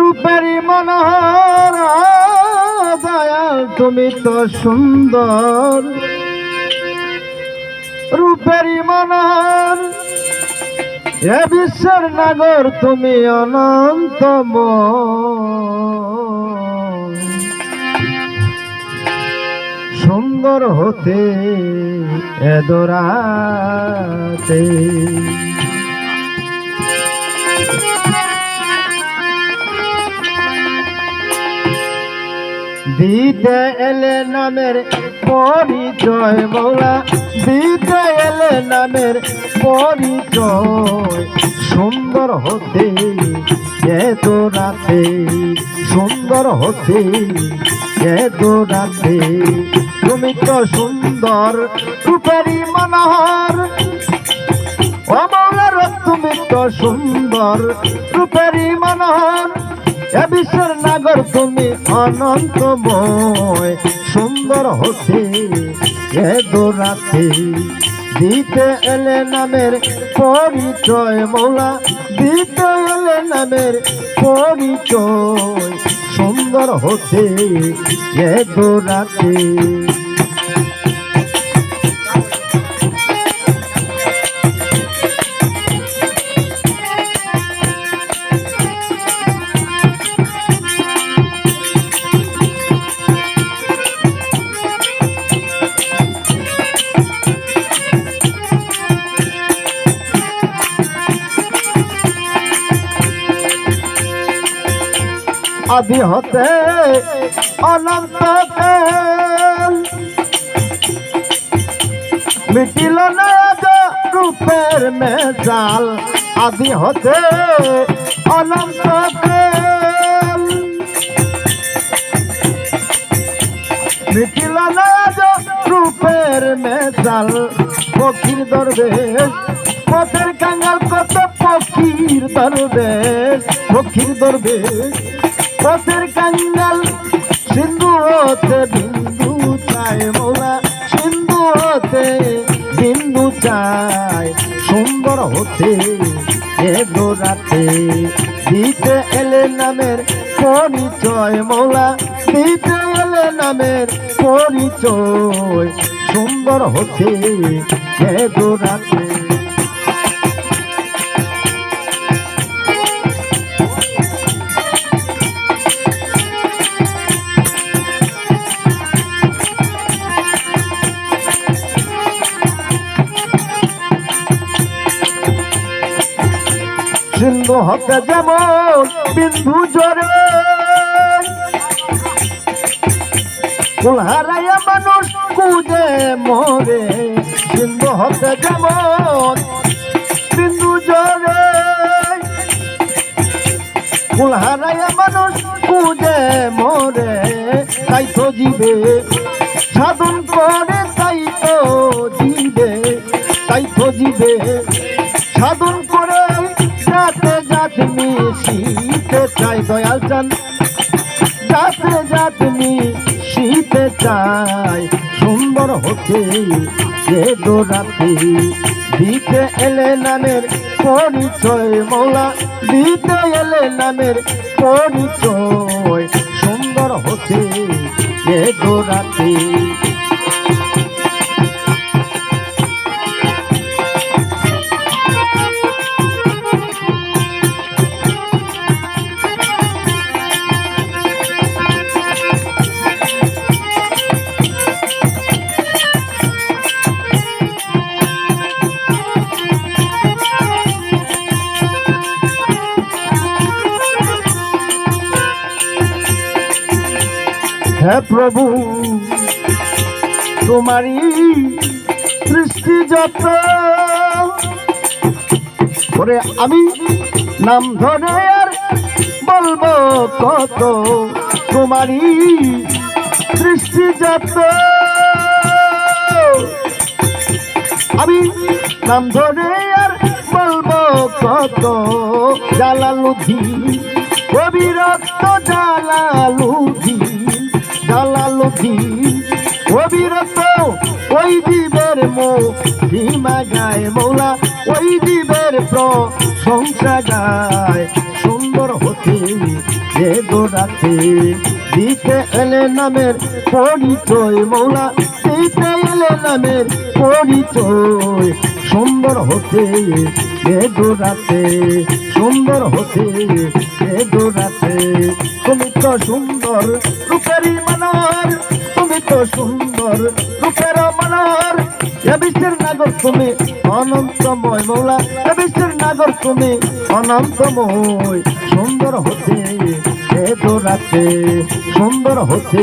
রূপেরই মনোহর দয়াল তুমি তো সুন্দর, রূপেরই মনোহর এ বিশ্বের নাগর তুমি অনন্তময়। সুন্দর হতে এদরাতে দিতে এলে নামের পরিচয় মৌলা, দিতে এলে নামের পরিচয়। সুন্দর হতে এত রাতে, সুন্দর হতে এত রাতে তুমি তো সুন্দর, রূপেরই মনোহর ও মৌলার তুমি তো সুন্দর, রূপেরই মনোহর এ বিশ্বের নাগর তুমি অনন্তময়। সুন্দর হতে এ দোরাতে দিতে এলে নামের পরিচয় মৌলা, দিতে এলে নামের পরিচয়। সুন্দর হতে এ দোরাতে আদি হতে অনন্ত কাল মিটিল না রূপের মেজাল। আদি হতে অনন্ত কাল মিটিল না রূপের মেজাল। পক্ষীর দরবেশ পথের কাঙ্গাল কত পক্ষীর দরবেশ, পক্ষীর দরবেশ পথের কাঙ্গাল। সিন্ধু হতে বিন্দু চায় মৌলা, সিন্ধু হতে বিন্দু চায়। সুন্দর হতে এ দোরাতে দিতে এলে নামের পরিচয় মৌলা, দিতে এলে নামের পরিচয়। সুন্দর হতে এ দোরাতে সিন্ধু হতে যেমন বিন্দু জরে কুল হারাইয়া মানুষ কুজে মরে। সিন্ধু হতে যেমন বিন্দু জরে কুল হারাইয়া মানুষ কুজে মরে। তাই তো জীবে সাধন করে, তাই তো জীবে, তাই তো জীবে সাধন করে যাতে যাতে মিশিতে চাই দয়াল চান, যাতে যাতে মিশিতে চাই। সুন্দর হতে এ দোরাতে দিতে এলে নামের পরিচয় মৌলা, দিতে এলে নামের পরিচয়। সুন্দর হতে এ দোরাতে হে প্রভু তোমারি সৃষ্টি যত করে আমি নাম ধরে আর বলবো কত। তোমারি সৃষ্টি যত আমি নাম ধরে আর বলবো কত। জালালুদ্দিন অবিরক্ত জালালুদ্দিন, জালালুদ্দিন অবিরত ওই জীবের মহিমা গায় মৌলা, ওই জীবের প্রশংসা গায়। সুন্দর হতে এ দোরাতে দিতে এলে নামের পরিচয় মৌলা দিতে এলে নামের পরিচয় সুন্দর হতে এ দোরাতে সুন্দর হতে এ দোরাতে তুমি তো সুন্দর রূপেরই মানর তুমি তো সুন্দর রূপের মানর এ বিশ্বের নাগর তুমি অনন্তময় মৌলা এ বিশ্বের নাগর তুমি অনন্তময় সুন্দর হতে এ দোরাতে সুন্দর হতে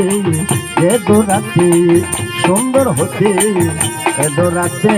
এ দোরাতে সুন্দর হতে এ দোরাতে